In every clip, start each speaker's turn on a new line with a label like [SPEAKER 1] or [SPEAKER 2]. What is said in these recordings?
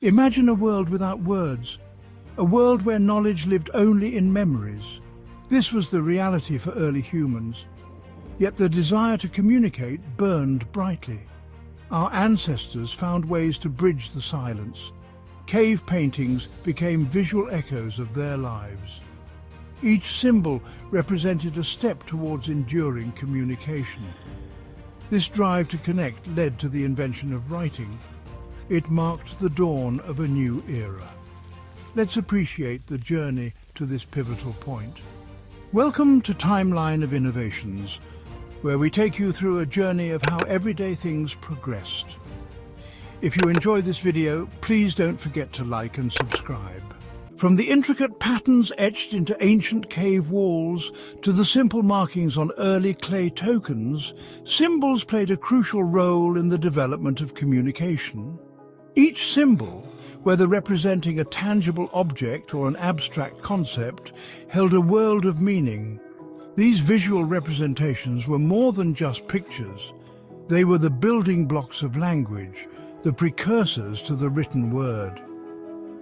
[SPEAKER 1] Imagine a world without words, a world where knowledge lived only in memories. This was the reality for early humans. Yet the desire to communicate burned brightly. Our ancestors found ways to bridge the silence. Cave paintings became visual echoes of their lives. Each symbol represented a step towards enduring communication. This drive to connect led to the invention of writing. It marked the dawn of a new era. Let's appreciate the journey to this pivotal point. Welcome to Timeline of Innovations, where we take you through a journey of how everyday things progressed. If you enjoy this video, please don't forget to like and subscribe. From the intricate patterns etched into ancient cave walls to the simple markings on early clay tokens, symbols played a crucial role in the development of communication. Each symbol, whether representing a tangible object or an abstract concept, held a world of meaning. These visual representations were more than just pictures. They were the building blocks of language, the precursors to the written word.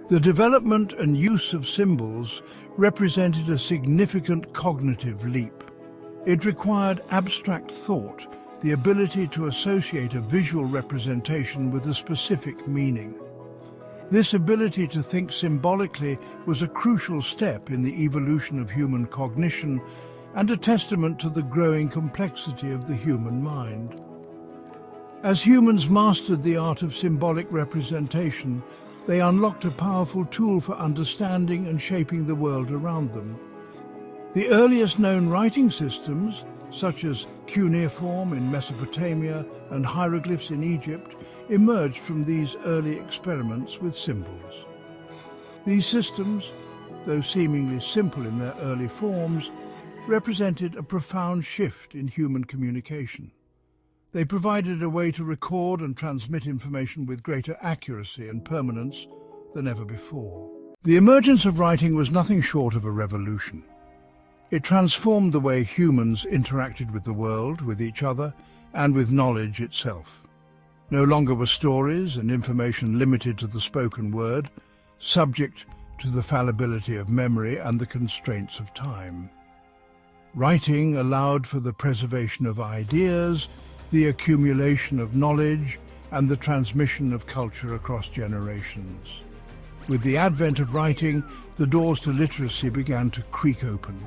[SPEAKER 1] The development and use of symbols represented a significant cognitive leap. It required abstract thought, the ability to associate a visual representation with a specific meaning. This ability to think symbolically was a crucial step in the evolution of human cognition and a testament to the growing complexity of the human mind. As humans mastered the art of symbolic representation, they unlocked a powerful tool for understanding and shaping the world around them. The earliest known writing systems, such as Cuneiform in Mesopotamia and Hieroglyphs in Egypt, emerged from these early experiments with symbols. These systems, though seemingly simple in their early forms, represented a profound shift in human communication. They provided a way to record and transmit information with greater accuracy and permanence than ever before. The emergence of writing was nothing short of a revolution. It transformed the way humans interacted with the world, with each other, and with knowledge itself. No longer were stories and information limited to the spoken word, subject to the fallibility of memory and the constraints of time. Writing allowed for the preservation of ideas, the accumulation of knowledge, and the transmission of culture across generations. With the advent of writing, the doors to literacy began to creak open.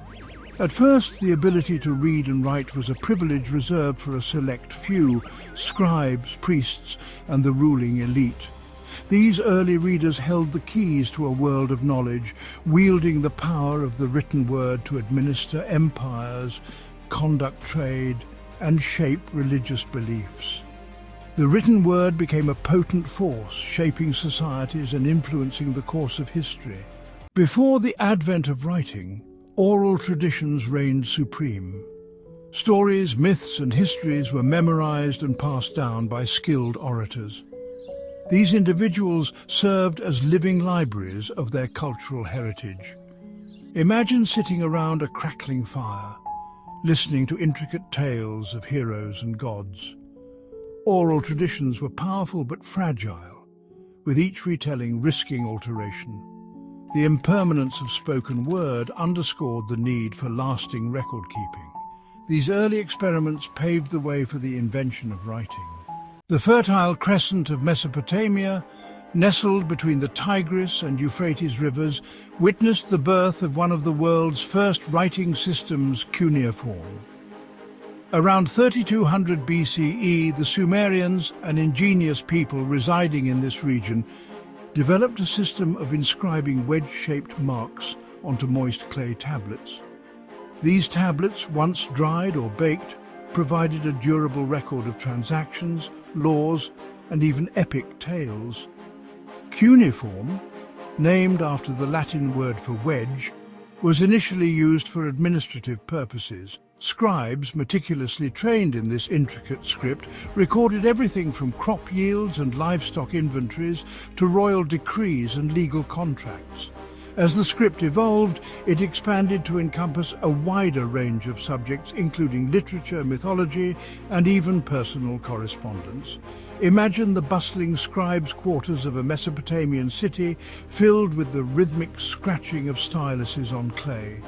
[SPEAKER 1] At first, the ability to read and write was a privilege reserved for a select few, scribes, priests, and the ruling elite. These early readers held the keys to a world of knowledge, wielding the power of the written word to administer empires, conduct trade, and shape religious beliefs. The written word became a potent force, shaping societies and influencing the course of history. Before the advent of writing, oral traditions reigned supreme. Stories, myths, and histories were memorized and passed down by skilled orators. These individuals served as living libraries of their cultural heritage. Imagine sitting around a crackling fire, listening to intricate tales of heroes and gods. Oral traditions were powerful but fragile, with each retelling risking alteration. The impermanence of spoken word underscored the need for lasting record-keeping. These early experiments paved the way for the invention of writing. The fertile crescent of Mesopotamia, nestled between the Tigris and Euphrates rivers, witnessed the birth of one of the world's first writing systems, cuneiform. Around 3200 BCE, the Sumerians, an ingenious people residing in this region, developed a system of inscribing wedge-shaped marks onto moist clay tablets. These tablets, once dried or baked, provided a durable record of transactions, laws, and even epic tales. Cuneiform, named after the Latin word for wedge, was initially used for administrative purposes. Scribes, meticulously trained in this intricate script, recorded everything from crop yields and livestock inventories to royal decrees and legal contracts. As the script evolved, it expanded to encompass a wider range of subjects, including literature, mythology, and even personal correspondence. Imagine the bustling scribes' quarters of a Mesopotamian city filled with the rhythmic scratching of styluses on clay.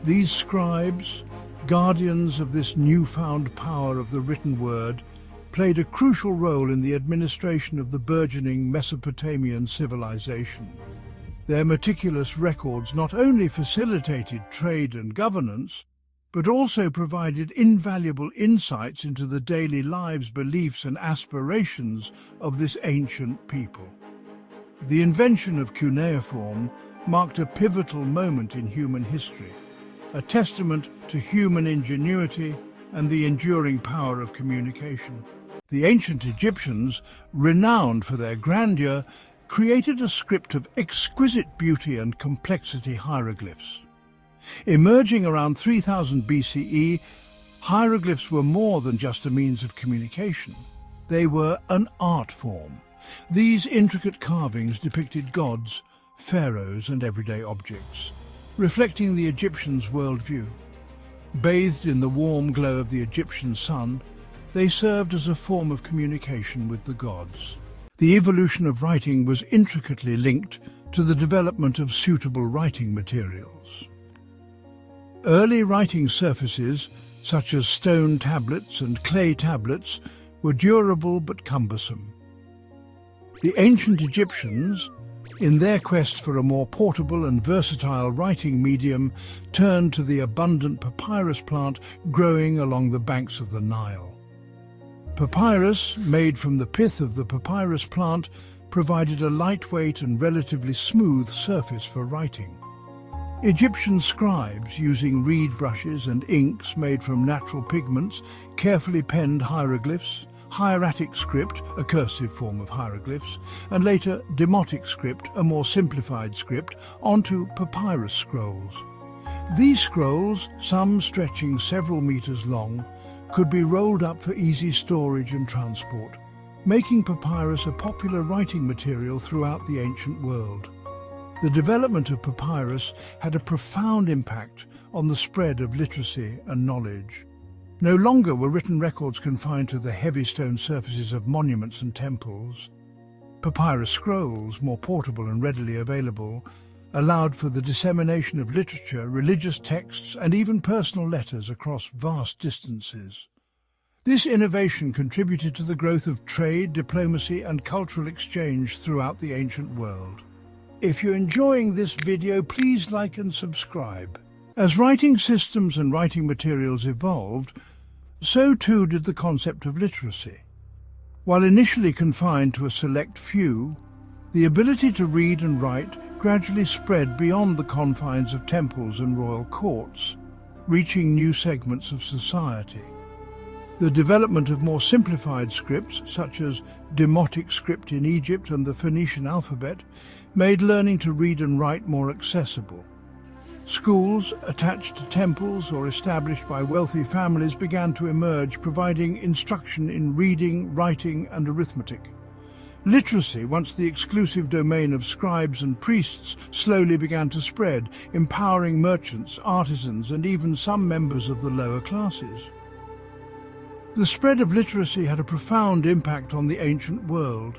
[SPEAKER 1] These scribes, guardians of this newfound power of the written word, played a crucial role in the administration of the burgeoning Mesopotamian civilization. Their meticulous records not only facilitated trade and governance, but also provided invaluable insights into the daily lives, beliefs, and aspirations of this ancient people. The invention of cuneiform marked a pivotal moment in human history, a testament to human ingenuity and the enduring power of communication. The ancient Egyptians, renowned for their grandeur, created a script of exquisite beauty and complexity, hieroglyphs. Emerging around 3000 BCE, hieroglyphs were more than just a means of communication. They were an art form. These intricate carvings depicted gods, pharaohs, and everyday objects, reflecting the Egyptians' worldview. Bathed in the warm glow of the Egyptian sun, they served as a form of communication with the gods. The evolution of writing was intricately linked to the development of suitable writing materials. Early writing surfaces, such as stone tablets and clay tablets, were durable but cumbersome. The ancient Egyptians, in their quest for a more portable and versatile writing medium, turned to the abundant papyrus plant growing along the banks of the Nile. Papyrus, made from the pith of the papyrus plant, provided a lightweight and relatively smooth surface for writing. Egyptian scribes, using reed brushes and inks made from natural pigments, carefully penned hieroglyphs, hieratic script, a cursive form of hieroglyphs, and later demotic script, a more simplified script, onto papyrus scrolls. These scrolls, some stretching several meters long, could be rolled up for easy storage and transport, making papyrus a popular writing material throughout the ancient world. The development of papyrus had a profound impact on the spread of literacy and knowledge. No longer were written records confined to the heavy stone surfaces of monuments and temples. Papyrus scrolls, more portable and readily available, allowed for the dissemination of literature, religious texts, and even personal letters across vast distances. This innovation contributed to the growth of trade, diplomacy, and cultural exchange throughout the ancient world. If you're enjoying this video, please like and subscribe. As writing systems and writing materials evolved, so too did the concept of literacy. While initially confined to a select few, the ability to read and write gradually spread beyond the confines of temples and royal courts, reaching new segments of society. The development of more simplified scripts, such as demotic script in Egypt and the Phoenician alphabet, made learning to read and write more accessible. Schools attached to temples or established by wealthy families began to emerge, providing instruction in reading, writing, and arithmetic. Literacy, once the exclusive domain of scribes and priests, slowly began to spread, empowering merchants, artisans, and even some members of the lower classes. The spread of literacy had a profound impact on the ancient world.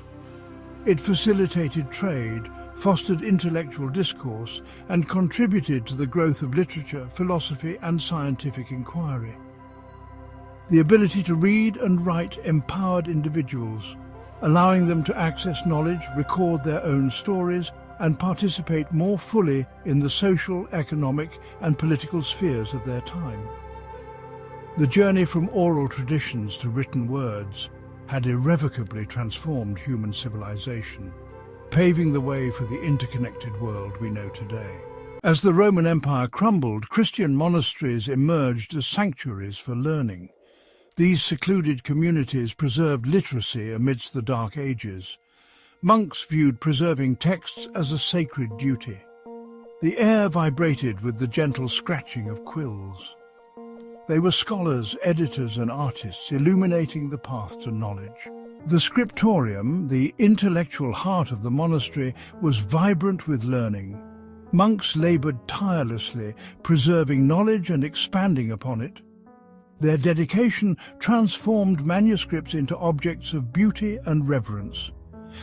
[SPEAKER 1] It facilitated trade, fostered intellectual discourse, and contributed to the growth of literature, philosophy, and scientific inquiry. The ability to read and write empowered individuals, allowing them to access knowledge, record their own stories, and participate more fully in the social, economic, and political spheres of their time. The journey from oral traditions to written words had irrevocably transformed human civilization, paving the way for the interconnected world we know today. As the Roman Empire crumbled, Christian monasteries emerged as sanctuaries for learning. These secluded communities preserved literacy amidst the Dark Ages. Monks viewed preserving texts as a sacred duty. The air vibrated with the gentle scratching of quills. They were scholars, editors, and artists, illuminating the path to knowledge. The Scriptorium, the intellectual heart of the monastery, was vibrant with learning. Monks labored tirelessly, preserving knowledge and expanding upon it. Their dedication transformed manuscripts into objects of beauty and reverence.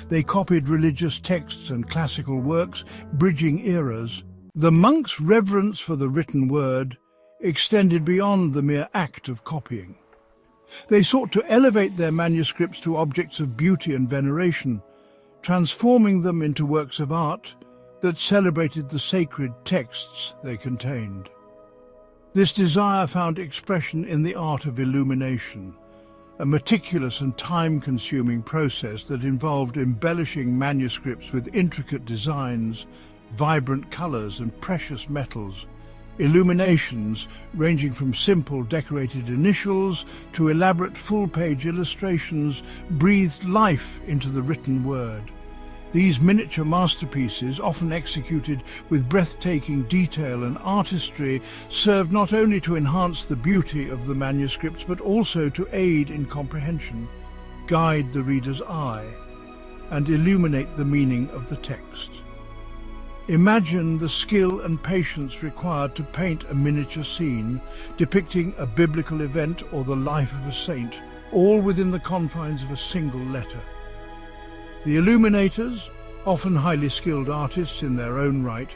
[SPEAKER 1] They copied religious texts and classical works, bridging eras. The monks' reverence for the written word extended beyond the mere act of copying. They sought to elevate their manuscripts to objects of beauty and veneration, transforming them into works of art that celebrated the sacred texts they contained. This desire found expression in the art of illumination, a meticulous and time-consuming process that involved embellishing manuscripts with intricate designs, vibrant colors, and precious metals. Illuminations, ranging from simple decorated initials to elaborate full-page illustrations, breathed life into the written word. These miniature masterpieces, often executed with breathtaking detail and artistry, served not only to enhance the beauty of the manuscripts but also to aid in comprehension, guide the reader's eye, and illuminate the meaning of the text. Imagine the skill and patience required to paint a miniature scene depicting a biblical event or the life of a saint, all within the confines of a single letter. The illuminators, often highly skilled artists in their own right,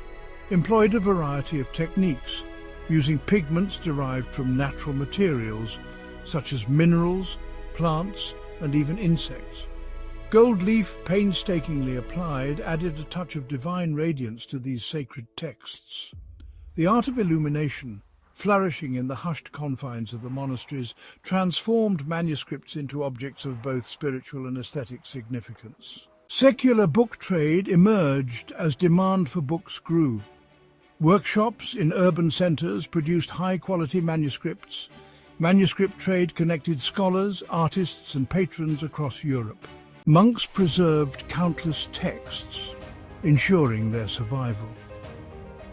[SPEAKER 1] employed a variety of techniques, using pigments derived from natural materials such as minerals, plants, and even insects. Gold leaf, painstakingly applied, added a touch of divine radiance to these sacred texts. The art of illumination, flourishing in the hushed confines of the monasteries, transformed manuscripts into objects of both spiritual and aesthetic significance. Secular book trade emerged as demand for books grew. Workshops in urban centres produced high-quality manuscripts. Manuscript trade connected scholars, artists, and patrons across Europe. Monks preserved countless texts, ensuring their survival.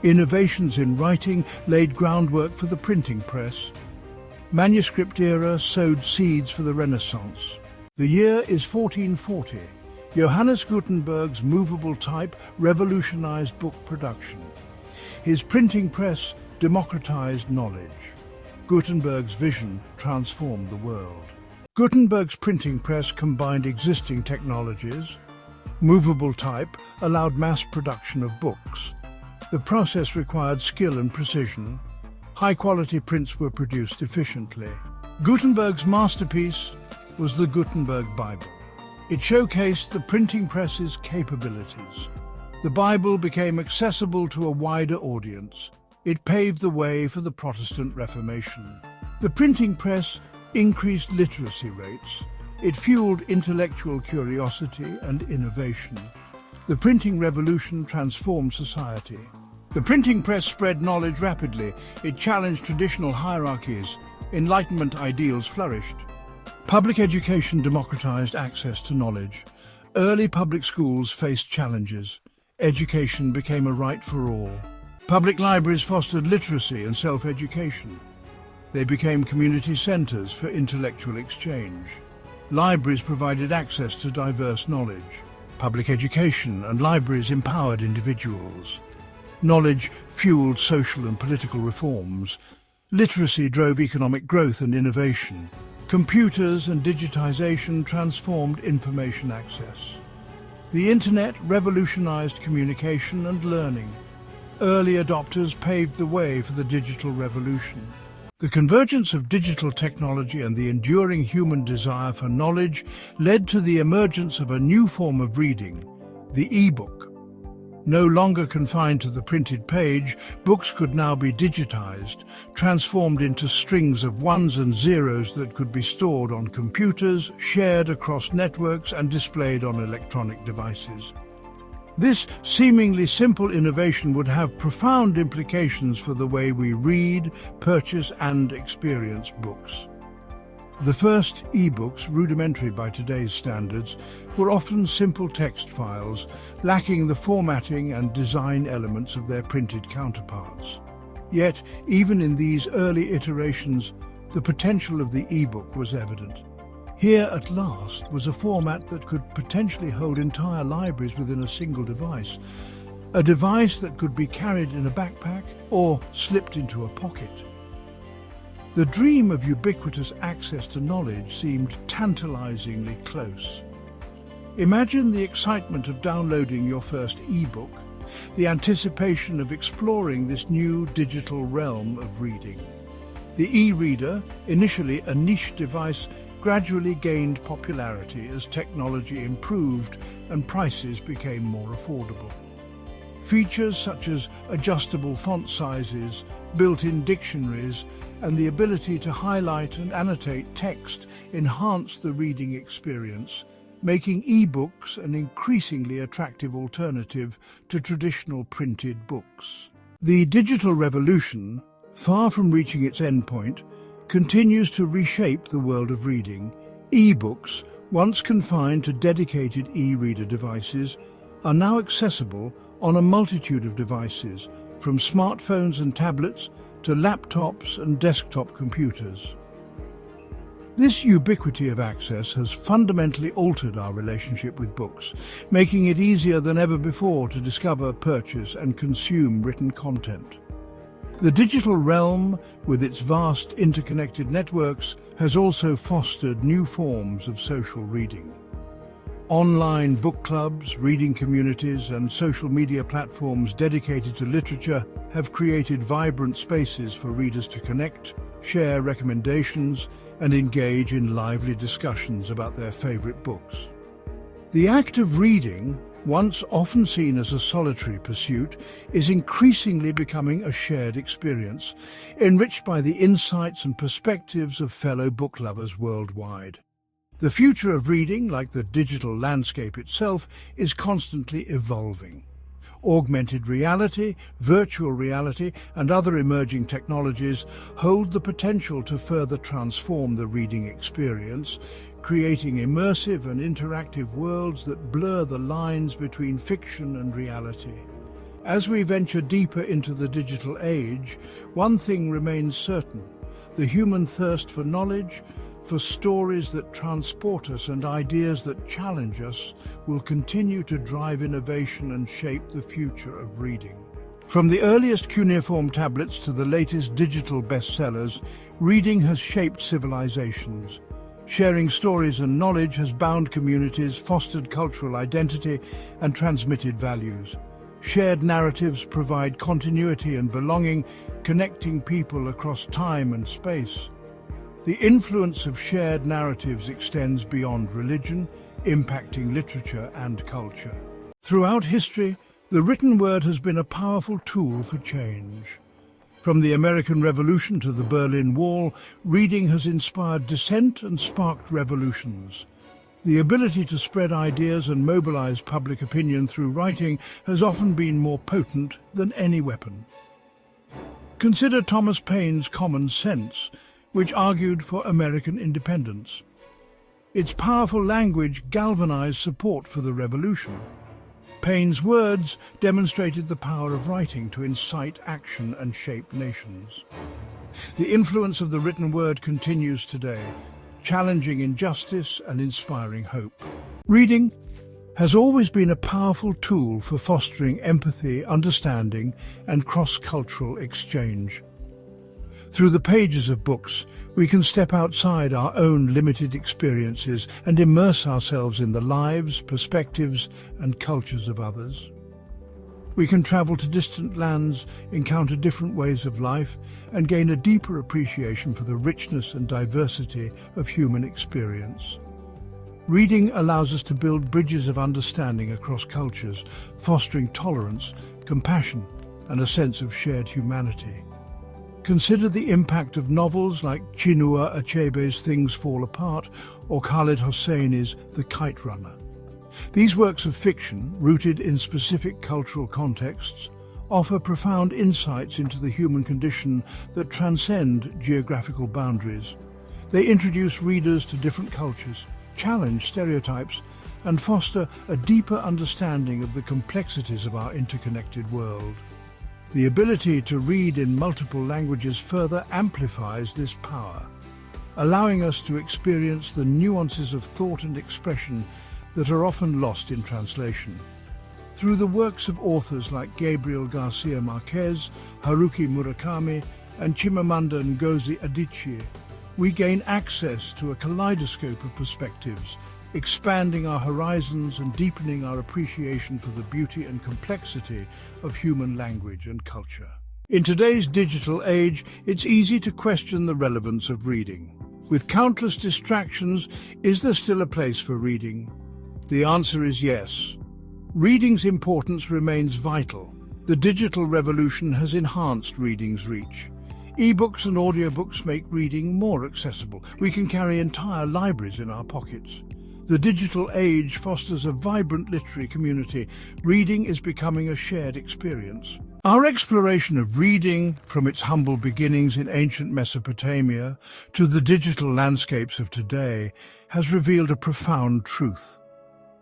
[SPEAKER 1] Innovations in writing laid groundwork for the printing press. Manuscript era sowed seeds for the Renaissance. The year is 1440. Johannes Gutenberg's movable type revolutionized book production. His printing press democratized knowledge. Gutenberg's vision transformed the world. Gutenberg's printing press combined existing technologies. Movable type allowed mass production of books. The process required skill and precision. High-quality prints were produced efficiently. Gutenberg's masterpiece was the Gutenberg Bible. It showcased the printing press's capabilities. The Bible became accessible to a wider audience. It paved the way for the Protestant Reformation. The printing press increased literacy rates. It fueled intellectual curiosity and innovation. The printing revolution transformed society. The printing press spread knowledge rapidly. It challenged traditional hierarchies. Enlightenment ideals flourished. Public education democratized access to knowledge. Early public schools faced challenges. Education became a right for all. Public libraries fostered literacy and self-education. They became community centers for intellectual exchange. Libraries provided access to diverse knowledge. Public education and libraries empowered individuals. Knowledge fueled social and political reforms. Literacy drove economic growth and innovation. Computers and digitization transformed information access. The Internet revolutionized communication and learning. Early adopters paved the way for the digital revolution. The convergence of digital technology and the enduring human desire for knowledge led to the emergence of a new form of reading, the e-book. No longer confined to the printed page, books could now be digitized, transformed into strings of ones and zeros that could be stored on computers, shared across networks, and displayed on electronic devices. This seemingly simple innovation would have profound implications for the way we read, purchase, and experience books. The first e-books, rudimentary by today's standards, were often simple text files, lacking the formatting and design elements of their printed counterparts. Yet, even in these early iterations, the potential of the e-book was evident. Here, at last, was a format that could potentially hold entire libraries within a single device. a device that could be carried in a backpack or slipped into a pocket. The dream of ubiquitous access to knowledge seemed tantalizingly close. Imagine the excitement of downloading your first e-book, the anticipation of exploring this new digital realm of reading. The e-reader, initially a niche device, gradually gained popularity as technology improved and prices became more affordable. Features such as adjustable font sizes, built-in dictionaries, and the ability to highlight and annotate text enhanced the reading experience, making e-books an increasingly attractive alternative to traditional printed books. The digital revolution, far from reaching its endpoint, continues to reshape the world of reading. E-books, once confined to dedicated e-reader devices, are now accessible on a multitude of devices, from smartphones and tablets to laptops and desktop computers. This ubiquity of access has fundamentally altered our relationship with books, making it easier than ever before to discover, purchase, and consume written content. The digital realm, with its vast interconnected networks, has also fostered new forms of social reading. Online book clubs, reading communities, and social media platforms dedicated to literature have created vibrant spaces for readers to connect, share recommendations, and engage in lively discussions about their favorite books. The act of reading, once often seen as a solitary pursuit, is increasingly becoming a shared experience, enriched by the insights and perspectives of fellow book lovers worldwide. The future of reading, like the digital landscape itself, is constantly evolving. Augmented reality, virtual reality, and other emerging technologies hold the potential to further transform the reading experience, creating immersive and interactive worlds that blur the lines between fiction and reality. As we venture deeper into the digital age, one thing remains certain: the human thirst for knowledge, for stories that transport us and ideas that challenge us, will continue to drive innovation and shape the future of reading. From the earliest cuneiform tablets to the latest digital bestsellers, reading has shaped civilizations. Sharing stories and knowledge has bound communities, fostered cultural identity, and transmitted values. Shared narratives provide continuity and belonging, connecting people across time and space. The influence of shared narratives extends beyond religion, impacting literature and culture. Throughout history, the written word has been a powerful tool for change. From the American Revolution to the Berlin Wall, reading has inspired dissent and sparked revolutions. The ability to spread ideas and mobilize public opinion through writing has often been more potent than any weapon. Consider Thomas Paine's Common Sense, which argued for American independence. Its powerful language galvanized support for the revolution. Paine's words demonstrated the power of writing to incite action and shape nations. The influence of the written word continues today, challenging injustice and inspiring hope. Reading has always been a powerful tool for fostering empathy, understanding, and cross-cultural exchange. Through the pages of books, we can step outside our own limited experiences and immerse ourselves in the lives, perspectives, and cultures of others. We can travel to distant lands, encounter different ways of life, and gain a deeper appreciation for the richness and diversity of human experience. Reading allows us to build bridges of understanding across cultures, fostering tolerance, compassion, and a sense of shared humanity. Consider the impact of novels like Chinua Achebe's Things Fall Apart or Khaled Hosseini's The Kite Runner. These works of fiction, rooted in specific cultural contexts, offer profound insights into the human condition that transcend geographical boundaries. They introduce readers to different cultures, challenge stereotypes, and foster a deeper understanding of the complexities of our interconnected world. The ability to read in multiple languages further amplifies this power, allowing us to experience the nuances of thought and expression that are often lost in translation. Through the works of authors like Gabriel Garcia Marquez, Haruki Murakami, and Chimamanda Ngozi Adichie, we gain access to a kaleidoscope of perspectives, expanding our horizons and deepening our appreciation for the beauty and complexity of human language and culture. In today's digital age, it's easy to question the relevance of reading. With countless distractions, is there still a place for reading? The answer is yes. Reading's importance remains vital. The digital revolution has enhanced reading's reach. E-books and audiobooks make reading more accessible. We can carry entire libraries in our pockets. The digital age fosters a vibrant literary community. Reading is becoming a shared experience. Our exploration of reading, from its humble beginnings in ancient Mesopotamia to the digital landscapes of today, has revealed a profound truth.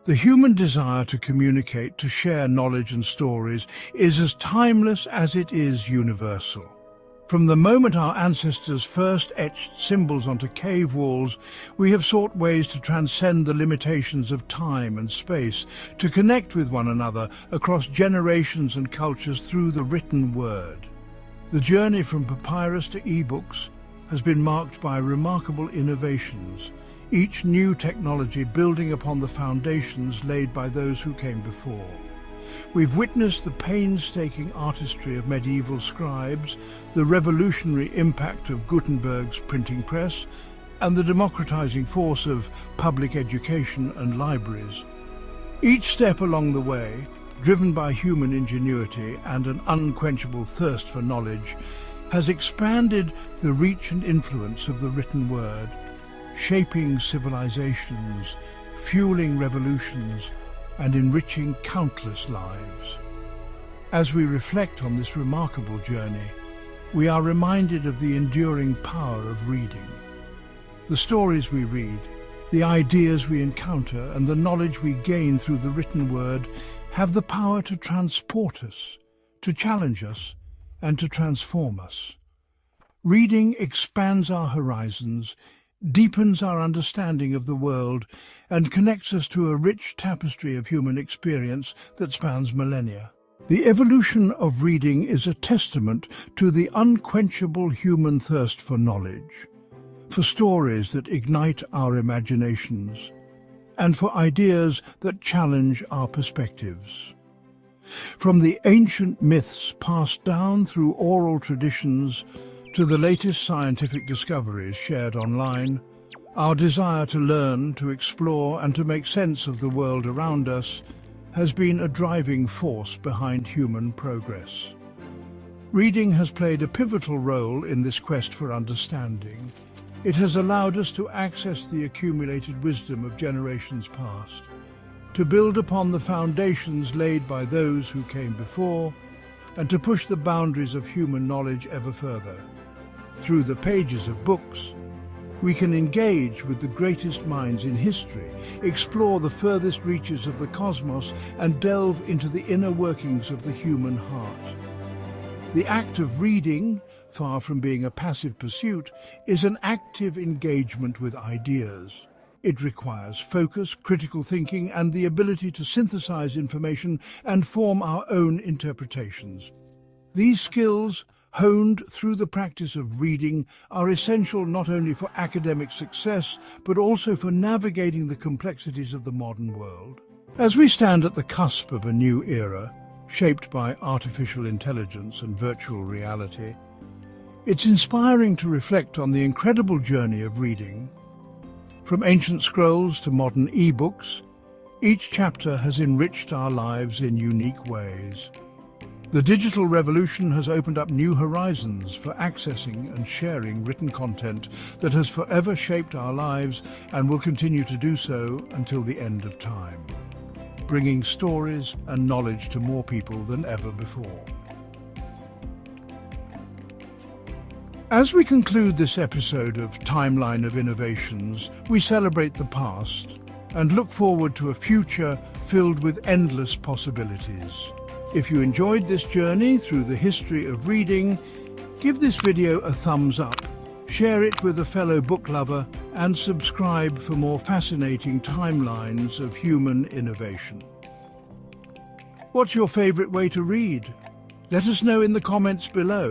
[SPEAKER 1] The human desire to communicate, to share knowledge and stories, is as timeless as it is universal. From the moment our ancestors first etched symbols onto cave walls, we have sought ways to transcend the limitations of time and space, to connect with one another across generations and cultures through the written word. The journey from papyrus to e-books has been marked by remarkable innovations, each new technology building upon the foundations laid by those who came before. We've witnessed the painstaking artistry of medieval scribes, the revolutionary impact of Gutenberg's printing press, and the democratizing force of public education and libraries. Each step along the way, driven by human ingenuity and an unquenchable thirst for knowledge, has expanded the reach and influence of the written word, shaping civilizations, fueling revolutions, and enriching countless lives. As we reflect on this remarkable journey, we are reminded of the enduring power of reading. The stories we read, the ideas we encounter, and the knowledge we gain through the written word have the power to transport us, to challenge us, and to transform us. Reading expands our horizons, deepens our understanding of the world, and connects us to a rich tapestry of human experience that spans millennia. The evolution of reading is a testament to the unquenchable human thirst for knowledge, for stories that ignite our imaginations, and for ideas that challenge our perspectives. From the ancient myths passed down through oral traditions to the latest scientific discoveries shared online, our desire to learn, to explore, and to make sense of the world around us has been a driving force behind human progress. Reading has played a pivotal role in this quest for understanding. It has allowed us to access the accumulated wisdom of generations past, to build upon the foundations laid by those who came before, and to push the boundaries of human knowledge ever further. Through the pages of books, we can engage with the greatest minds in history, explore the furthest reaches of the cosmos, and delve into the inner workings of the human heart. The act of reading, far from being a passive pursuit, is an active engagement with ideas. It requires focus, critical thinking, and the ability to synthesize information and form our own interpretations. These skills, honed through the practice of reading, are essential not only for academic success, but also for navigating the complexities of the modern world. As we stand at the cusp of a new era, shaped by artificial intelligence and virtual reality, it's inspiring to reflect on the incredible journey of reading. From ancient scrolls to modern e-books, each chapter has enriched our lives in unique ways. The digital revolution has opened up new horizons for accessing and sharing written content that has forever shaped our lives and will continue to do so until the end of time, bringing stories and knowledge to more people than ever before. As we conclude this episode of Timeline of Innovations, we celebrate the past and look forward to a future filled with endless possibilities. If you enjoyed this journey through the history of reading, give this video a thumbs up, share it with a fellow book lover, and subscribe for more fascinating timelines of human innovation. What's your favorite way to read? Let us know in the comments below.